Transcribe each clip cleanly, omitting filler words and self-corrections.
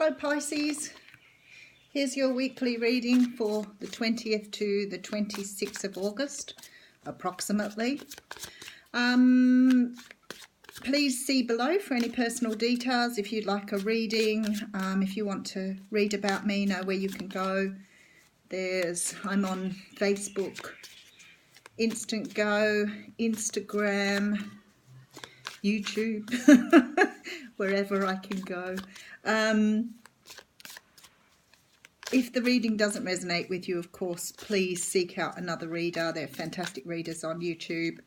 Hello Pisces, here's your weekly reading for the 20th to the 26th of August, approximately. Please see below for any personal details if you'd like a reading. If you want to read about me, know where you can go. I'm on Facebook, Instant Go, Instagram, YouTube, wherever I can go. If the reading doesn't resonate with you, of course, please seek out another reader. They're fantastic readers on YouTube.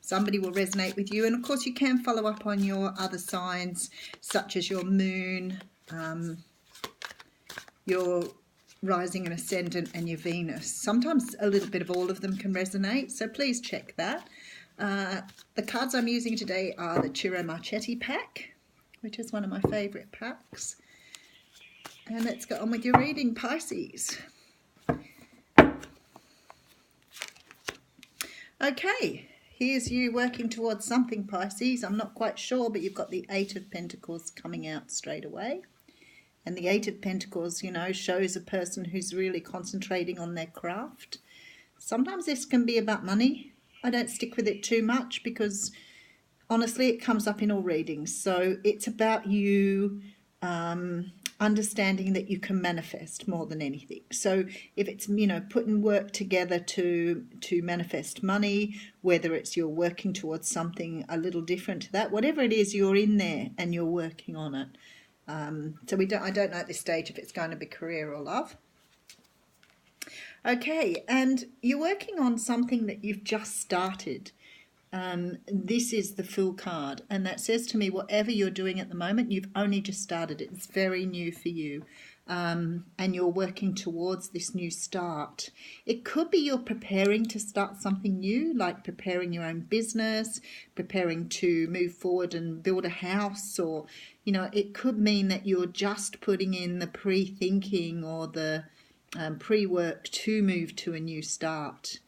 Somebody will resonate with you. And, of course, you can follow up on your other signs, such as your moon, your rising and ascendant, and your Venus. Sometimes a little bit of all of them can resonate, so please check that. The cards I'm using today are the Chiro Marchetti pack, which is one of my favourite packs. And let's get on with your reading, Pisces. Okay, here's you working towards something, Pisces. I'm not quite sure, but you've got the Eight of Pentacles coming out straight away. And the Eight of Pentacles, you know, shows a person who's really concentrating on their craft. Sometimes this can be about money. I don't stick with it too much because, honestly, it comes up in all readings. So it's about you understanding that you can manifest more than anything. So if it's, you know, putting work together to manifest money, whether it's you're working towards something a little different to that, whatever it is, you're in there and you're working on it. So I don't know at this stage if it's going to be career or love. Okay, and you're working on something that you've just started. This is the Fool card, and that says to me whatever you're doing at the moment, you've only just started it. It's very new for you, and you're working towards this new start. It could be you're preparing to start something new, like preparing your own business, preparing to move forward and build a house, or, you know, it could mean that you're just putting in the pre-thinking or the pre-work to move to a new start.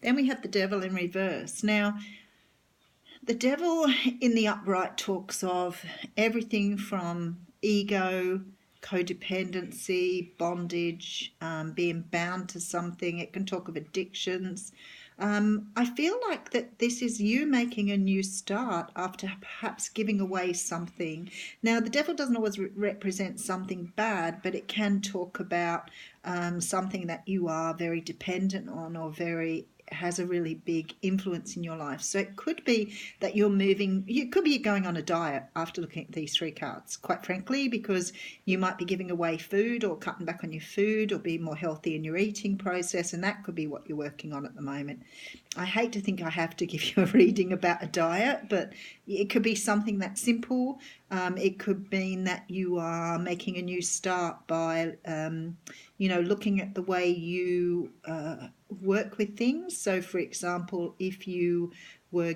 Then we have the Devil in reverse. Now, the Devil in the upright talks of everything from ego, codependency, bondage, being bound to something. It can talk of addictions. I feel like that this is you making a new start after perhaps giving away something. Now, the Devil doesn't always represent something bad, but it can talk about something that you are very dependent on or has a really big influence in your life. So it could be that you're going on a diet after looking at these three cards, quite frankly, because you might be giving away food or cutting back on your food or being more healthy in your eating process, and that could be what you're working on at the moment. I hate to think I have to give you a reading about a diet, but it could be something that's simple. It could mean that you are making a new start by, looking at the way you work with things. So, for example, if you were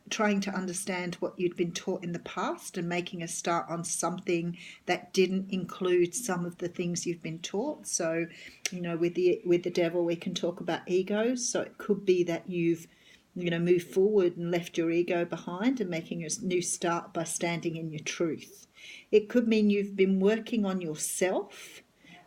trying to understand what you'd been taught in the past and making a start on something that didn't include some of the things you've been taught. So, you know, with the Devil, we can talk about egos. So it could be that you've moved forward and left your ego behind and making a new start by standing in your truth. It could mean you've been working on yourself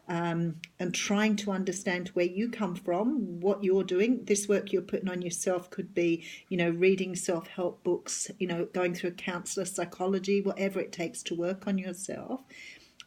and trying to understand where you come from, what you're doing. This work you're putting on yourself could be, reading self-help books, going through a counsellor, psychology, whatever it takes to work on yourself.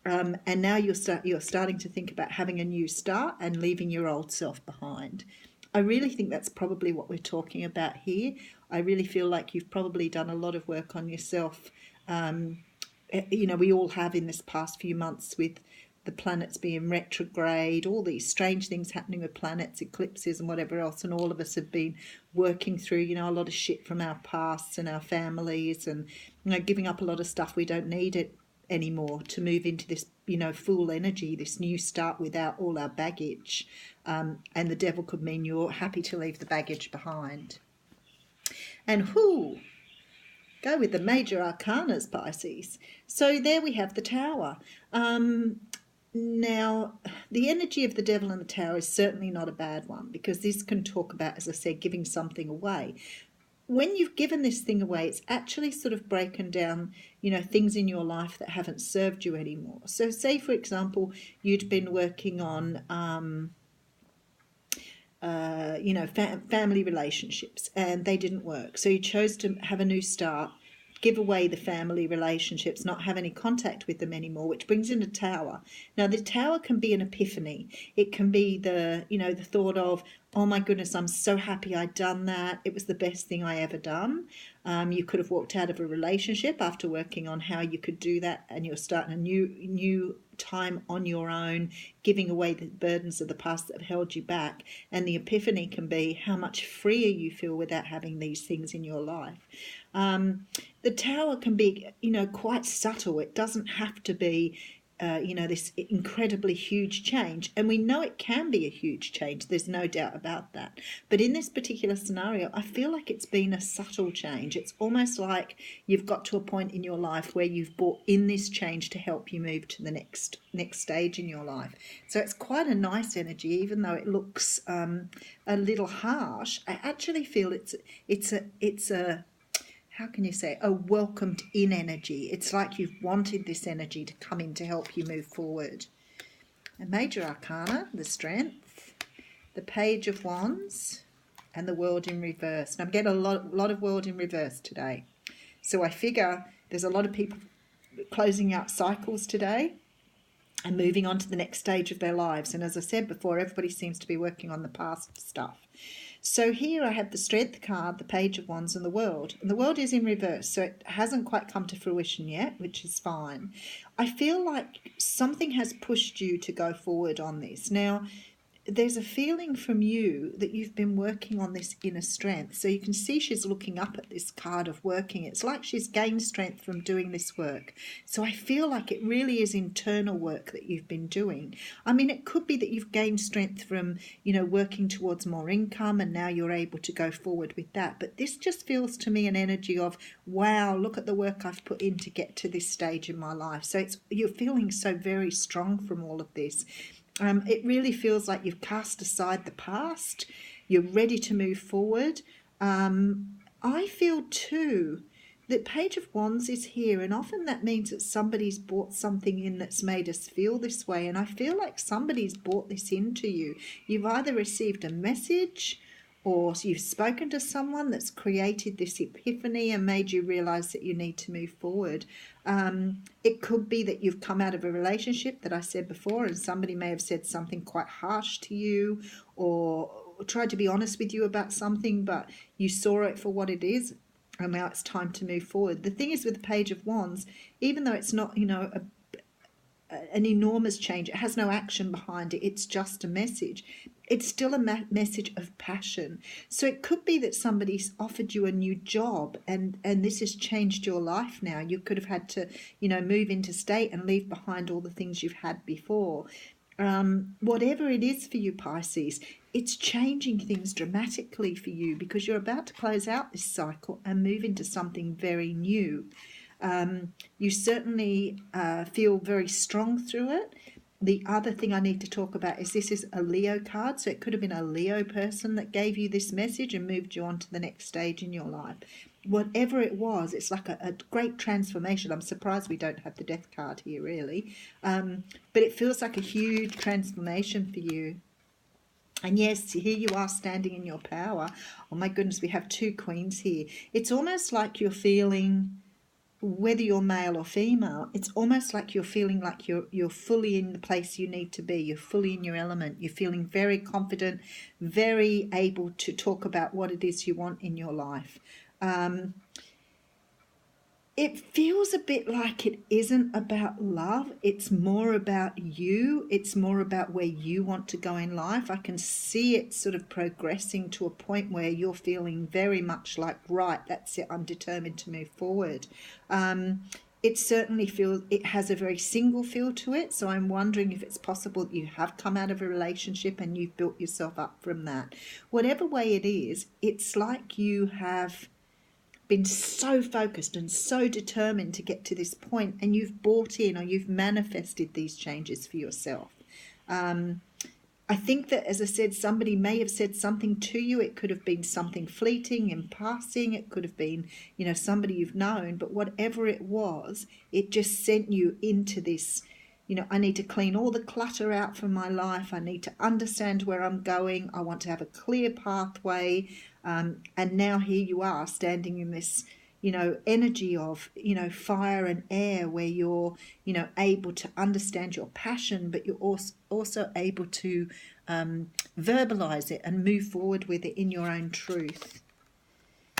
And now you're starting to think about having a new start and leaving your old self behind. I really think that's probably what we're talking about here. I really feel like you've probably done a lot of work on yourself. We all have in this past few months with the planets being retrograde, all these strange things happening with planets, eclipses and whatever else, and all of us have been working through, a lot of shit from our pasts and our families and, giving up a lot of stuff we don't need it anymore to move into this, full energy, this new start without all our baggage. And the Devil could mean you're happy to leave the baggage behind. And go with the major arcanas, Pisces. So there we have the Tower. Now, the energy of the Devil and the Tower is certainly not a bad one, because this can talk about, as I said, giving something away. when you've given this thing away, it's actually sort of broken down, things in your life that haven't served you anymore. So say, for example, you'd been working on family relationships, and they didn't work. So you chose to have a new start, give away the family relationships, not have any contact with them anymore, which brings in a tower. Now, the tower can be an epiphany. It can be the thought of, oh my goodness, I'm so happy I'd done that. It was the best thing I ever done. You could have walked out of a relationship after working on how you could do that, and you're starting a new time on your own, giving away the burdens of the past that have held you back. And the epiphany can be how much freer you feel without having these things in your life. The tower can be, quite subtle. It doesn't have to be, this incredibly huge change. And we know it can be a huge change. There's no doubt about that. But in this particular scenario, I feel like it's been a subtle change. It's almost like you've got to a point in your life where you've brought in this change to help you move to the next stage in your life. So it's quite a nice energy, even though it looks a little harsh. I actually feel it's a how can you say, a welcomed in energy. It's like you've wanted this energy to come in to help you move forward. A major arcana, the Strength, the Page of Wands, and the World in reverse. And I'm getting a lot of World in reverse today. So I figure there's a lot of people closing out cycles today and moving on to the next stage of their lives. And as I said before, everybody seems to be working on the past stuff. So here I have the Strength card, the Page of Wands, and the World. And the World is in reverse, so it hasn't quite come to fruition yet, which is fine. I feel like something has pushed you to go forward on this. Now, there's a feeling from you that you've been working on this inner strength. So you can see she's looking up at this card of working. It's like she's gained strength from doing this work. So I feel like it really is internal work that you've been doing. I mean, it could be that you've gained strength from, working towards more income, and now you're able to go forward with that. But this just feels to me an energy of, wow, look at the work I've put in to get to this stage in my life. So you're feeling so very strong from all of this. It really feels like you've cast aside the past. You're ready to move forward. I feel too that Page of Wands is here, and often that means that somebody's brought something in that's made us feel this way. And I feel like somebody's brought this into you. You've either received a message, or you've spoken to someone that's created this epiphany and made you realize that you need to move forward. It could be that you've come out of a relationship that I said before, and somebody may have said something quite harsh to you, or tried to be honest with you about something, but you saw it for what it is, and now it's time to move forward. The thing is with the Page of Wands, even though it's not, an enormous change, it has no action behind it, it's just a message. It's still a message of passion. So it could be that somebody's offered you a new job, and this has changed your life now. You could have had to, move interstate and leave behind all the things you've had before. Whatever it is for you, Pisces, it's changing things dramatically for you, because you're about to close out this cycle and move into something very new. You certainly feel very strong through it. The other thing I need to talk about is this is a Leo card, so it could have been a Leo person that gave you this message and moved you on to the next stage in your life. Whatever it was, it's like a great transformation. I'm surprised we don't have the Death card here, really. But it feels like a huge transformation for you. And yes, here you are standing in your power. Oh my goodness, we have two queens here. It's almost like you're feeling, whether you're male or female, it's almost like you're feeling like you're fully in the place you need to be. You're fully in your element. You're feeling very confident, very able to talk about what it is you want in your life. It feels a bit like it isn't about love. It's more about you. It's more about where you want to go in life. I can see it sort of progressing to a point where you're feeling very much like, right, that's it, I'm determined to move forward. It certainly feels, it has a very single feel to it. So I'm wondering if it's possible that you have come out of a relationship and you've built yourself up from that. Whatever way it is, it's like you have been so focused and so determined to get to this point, and you've bought in, or you've manifested these changes for yourself. I think that, as I said, somebody may have said something to you. It could have been something fleeting in passing. It could have been, somebody you've known. But whatever it was, it just sent you into this, I need to clean all the clutter out from my life. I need to understand where I'm going. I want to have a clear pathway. And now here you are standing in this, energy of, fire and air, where you're, able to understand your passion, but you're also able to verbalize it and move forward with it in your own truth.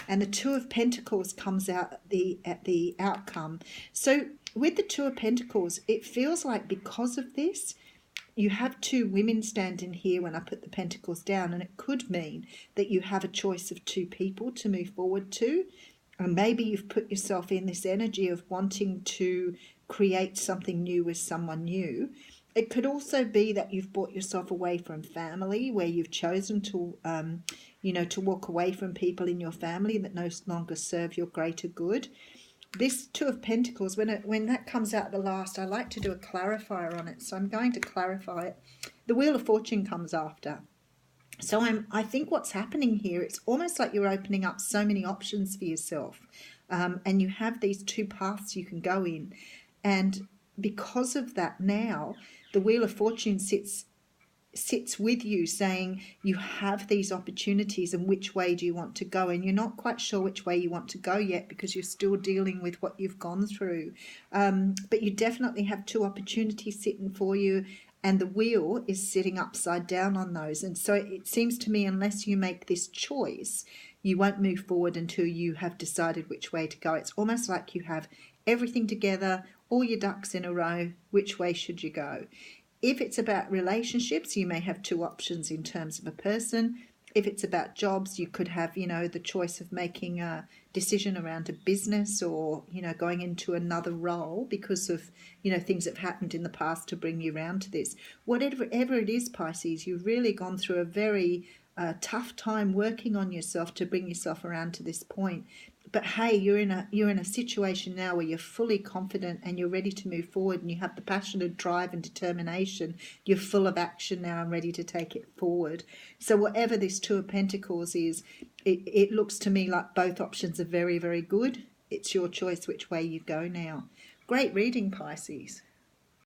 And the Two of Pentacles comes out at the outcome. So with the Two of Pentacles, it feels like because of this, you have two women standing here when I put the pentacles down, and it could mean that you have a choice of two people to move forward to. And maybe you've put yourself in this energy of wanting to create something new with someone new. It could also be that you've brought yourself away from family, where you've chosen to, to walk away from people in your family that no longer serve your greater good. This Two of Pentacles, when that comes out the last, I like to do a clarifier on it. So I'm going to clarify it. The Wheel of Fortune comes after. So I think what's happening here, it's almost like you're opening up so many options for yourself, and you have these two paths you can go in. And because of that, now the Wheel of Fortune sits with you, saying you have these opportunities, and which way do you want to go? And you're not quite sure which way you want to go yet, because you're still dealing with what you've gone through. But you definitely have two opportunities sitting for you, and the wheel is sitting upside down on those. And so it seems to me, unless you make this choice, you won't move forward until you have decided which way to go. It's almost like you have everything together, all your ducks in a row. Which way should you go? If it's about relationships, you may have two options in terms of a person. If it's about jobs, you could have, the choice of making a decision around a business, or, going into another role because of, things that have happened in the past to bring you around to this. Whatever it is, Pisces, you've really gone through a very tough time working on yourself to bring yourself around to this point. But hey, you're in a situation now where you're fully confident and you're ready to move forward, and you have the passion and drive and determination. You're full of action now and ready to take it forward. So whatever this Two of Pentacles is, it looks to me like both options are very, very good. It's your choice which way you go now. Great reading, Pisces.